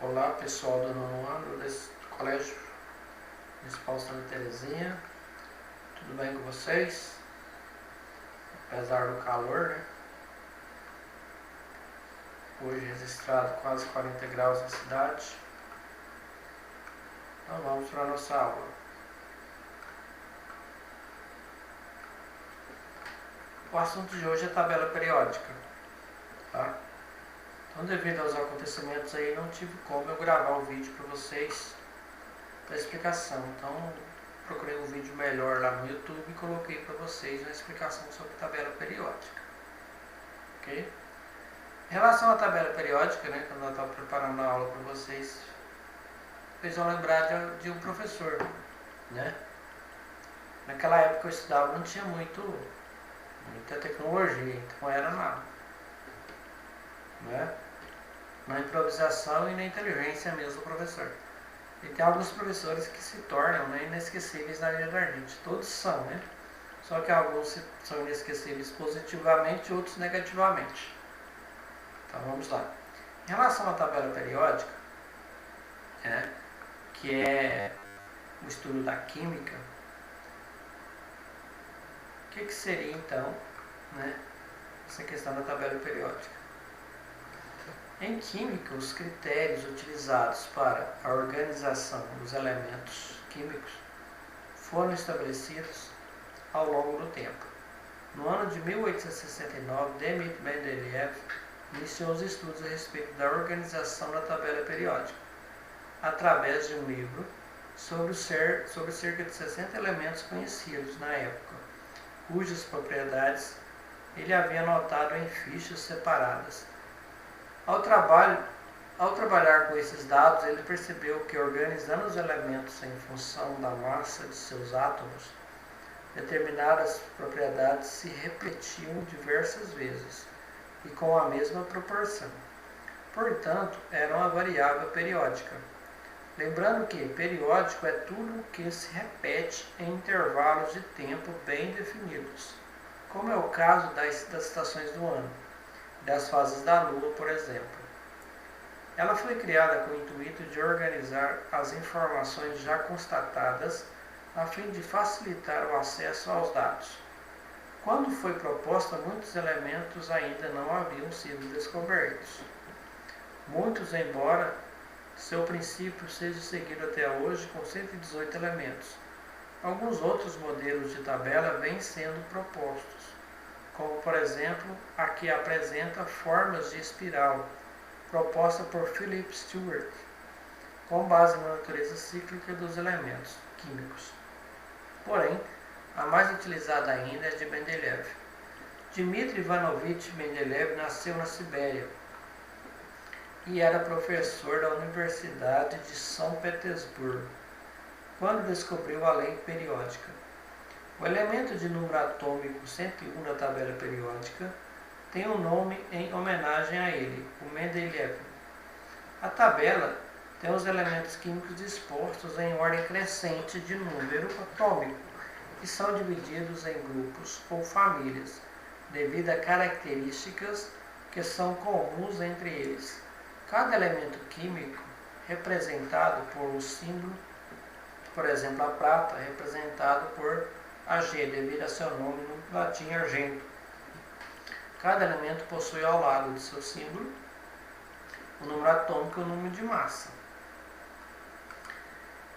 Olá pessoal do nono ano do Colégio Municipal Santa Terezinha, tudo bem com vocês? Apesar do calor, né? Hoje registrado quase 40 graus na cidade. Então vamos para a nossa aula. O assunto de hoje é tabela periódica, tá? Então, devido aos acontecimentos aí, não tive como eu gravar o vídeo para vocês da explicação. Então, procurei um vídeo melhor lá no YouTube e coloquei para vocês uma explicação sobre tabela periódica. Ok? Em relação à tabela periódica, né, quando eu estava preparando a aula para vocês, fez eu lembrar de um professor, né? Naquela época eu estudava, não tinha muita tecnologia, então era na improvisação e na inteligência mesmo do professor. E tem alguns professores que se tornam, né, inesquecíveis na vida da gente. Todos são, né? Só que alguns são inesquecíveis positivamente, outros negativamente. Então vamos lá. Em relação à tabela periódica, que é o estudo da química, o que seria então, né, essa questão da tabela periódica? Em química, os critérios utilizados para a organização dos elementos químicos foram estabelecidos ao longo do tempo. No ano de 1869, Dmitri Mendeleev iniciou os estudos a respeito da organização da tabela periódica, através de um livro sobre cerca de 60 elementos conhecidos na época, cujas propriedades ele havia anotado em fichas separadas. Ao trabalhar com esses dados, ele percebeu que, organizando os elementos em função da massa de seus átomos, determinadas propriedades se repetiam diversas vezes e com a mesma proporção. Portanto, era uma variável periódica. Lembrando que periódico é tudo o que se repete em intervalos de tempo bem definidos, como é o caso das estações do ano, das fases da Lua, por exemplo. Ela foi criada com o intuito de organizar as informações já constatadas a fim de facilitar o acesso aos dados. Quando foi proposta, muitos elementos ainda não haviam sido descobertos. Muitos, embora seu princípio seja seguido até hoje com 118 elementos. Alguns outros modelos de tabela vêm sendo propostos, como por exemplo a que apresenta formas de espiral, proposta por Philip Stewart, com base na natureza cíclica dos elementos químicos. Porém, a mais utilizada ainda é de Mendeleev. Dmitri Ivanovich Mendeleev nasceu na Sibéria e era professor da Universidade de São Petersburgo, quando descobriu a lei periódica. O elemento de número atômico 101 da tabela periódica tem um nome em homenagem a ele, o Mendeleev. A tabela tem os elementos químicos dispostos em ordem crescente de número atômico e são divididos em grupos ou famílias, devido a características que são comuns entre eles. Cada elemento químico representado por um símbolo, por exemplo, a prata é representado por Ag, devido a seu nome no latim argento. Cada elemento possui ao lado de seu símbolo o número atômico e o número de massa.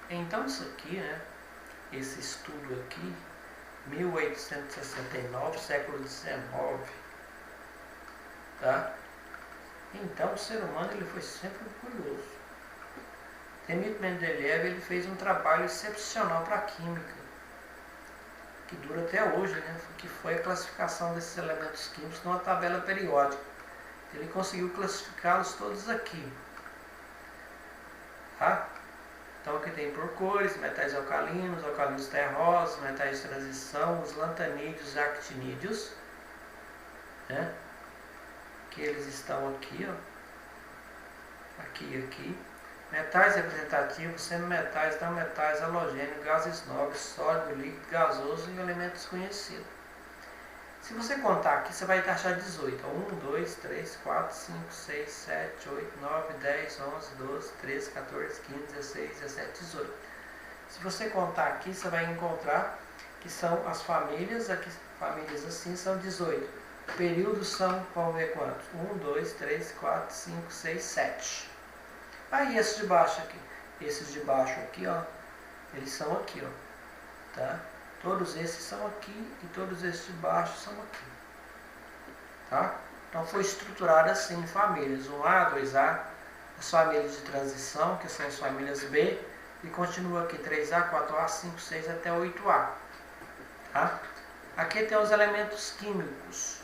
Então isso aqui, esse estudo aqui, 1869, século XIX, tá? Então o ser humano ele foi sempre curioso. Dmitri Mendeleev ele fez um trabalho excepcional para a química, que dura até hoje, que foi a classificação desses elementos químicos numa tabela periódica. Ele conseguiu classificá-los todos aqui. Tá? Então aqui tem por cores, metais alcalinos terrosos, metais de transição, os lantanídeos e actinídeos, que eles estão aqui, aqui e aqui. Metais representativos, semimetais, não metais, halogênios, gases nobres, sólido, líquido, gasoso e elementos conhecidos. Se você contar aqui, você vai achar 18. 1, 2, 3, 4, 5, 6, 7, 8, 9, 10, 11, 12, 13, 14, 15, 16, 17, 18. Se você contar aqui, você vai encontrar que são as famílias, aqui, famílias assim são 18. Períodos são, vamos ver quantos? 1, 2, 3, 4, 5, 6, 7. Aí esses de baixo aqui. Esses de baixo aqui, ó, eles são aqui, ó, tá? Todos esses são aqui e todos esses de baixo são aqui, tá? Então foi estruturado assim em famílias, 1A, 2A, as famílias de transição, que são as famílias B, e continua aqui 3A, 4A, 5, 6 até 8A, tá? Aqui tem os elementos químicos: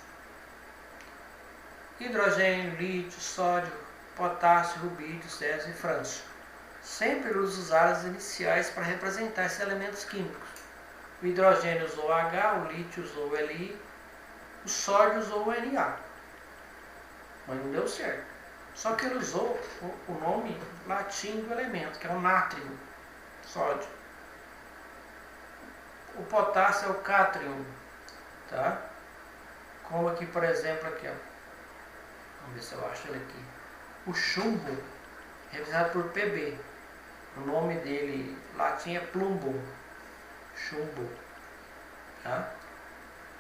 hidrogênio, lítio, sódio, potássio, rubídio, césio e frâncio. Sempre eles usaram as iniciais para representar esses elementos químicos. O hidrogênio usou H, o lítio usou Li, o sódio usou Na. Mas não deu certo. Só que ele usou o nome latim do elemento, que é o nátrio, sódio. O potássio é o cátrium, tá? Como aqui, por exemplo, aqui, ó. Vamos ver se eu acho ele aqui. O chumbo, representado por Pb. O nome dele latim é plumbum. Chumbo, tá?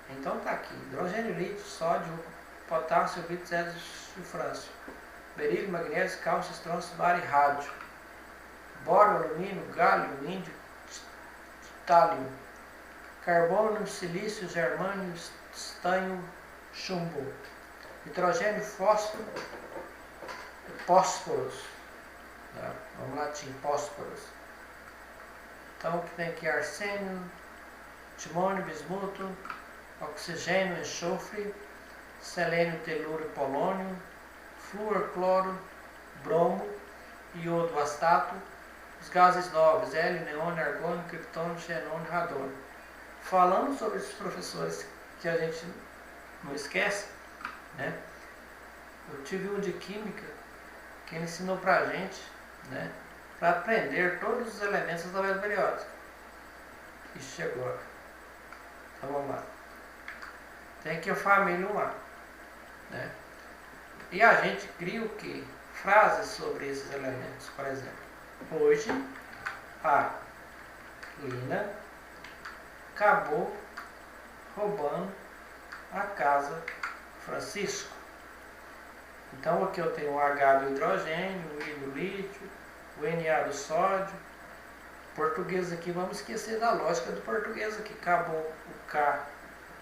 Então tá aqui: hidrogênio, lítio, sódio, potássio, vítreo, césio e frâncio, berílio, magnésio, cálcio, estrôncio, bário e rádio, boro, alumínio, gálio, índio, tálio, carbono, silício, germânio, estanho, chumbo, nitrogênio, fósforo, fósforos, tá? Vamos latim, fósforos. Então, o que tem aqui? Arsênio, timônio, bismuto, oxigênio, enxofre, selênio, telúrio, polônio, flúor, cloro, bromo, iodo, astato, os gases nobres, hélio, neônio, argônio, criptônio, xenônio, radônio. Falando sobre esses professores que a gente não esquece, né? Eu tive um de química que ele ensinou pra gente, né, para aprender todos os elementos da tabela periódica. Isso chegou. Então vamos lá. Tem aqui a família 1A, né? E a gente cria o quê? Frases sobre esses elementos. Por exemplo, hoje a Lina acabou roubando a casa Francisco. Então aqui eu tenho o H do hidrogênio, o I do lítio, o Na do sódio. Português aqui, vamos esquecer da lógica do português aqui. Acabou o K,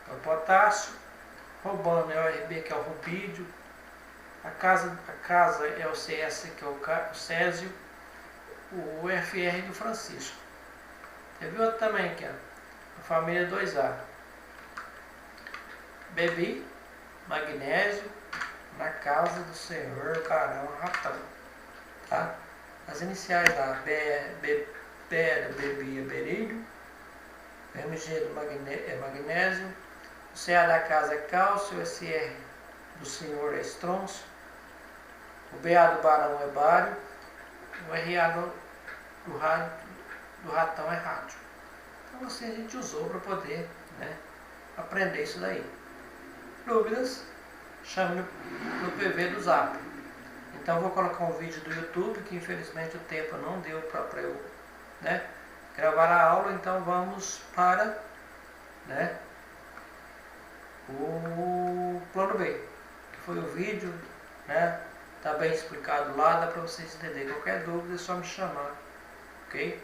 é o potássio, roubando é o Rb, que é o rubídio, a casa é o CS, que é o césio, o FR do Francisco. Teve outro também aqui, ó, a família 2A. Bebi magnésio na casa do senhor Barão Ratão, tá? As iniciais da B era bebia berílio, o Mg do magnésio, o Ca da casa é cálcio, o Sr do senhor é estrôncio, o Ba do barão é bário, o Ra do ratão é rádio. Então assim a gente usou para poder, né, aprender isso daí. Dúvidas? Chame no PV do Zap. Então vou colocar um vídeo do YouTube, que infelizmente o tempo não deu para eu, né, gravar a aula. Então vamos para, né, o plano B, que foi o vídeo, né, tá bem explicado lá, dá para vocês entenderem. Qualquer dúvida é só me chamar, ok?